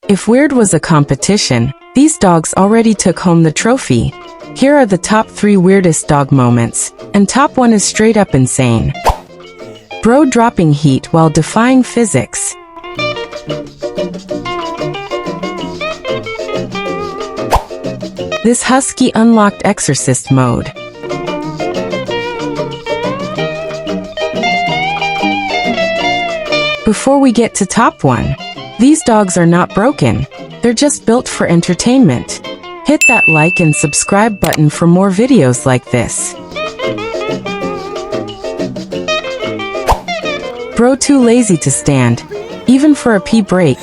If Weird was a competition, these dogs already took home the trophy. Here are the top 3 weirdest dog moments, and top 1 is straight up insane. Bro dropping heat while defying physics. This husky unlocked exorcist mode. Before we get to top 1, these dogs are not broken, they're just built for entertainment. Hit that like and subscribe button for more videos like this. Bro too lazy to stand, even for a pee break.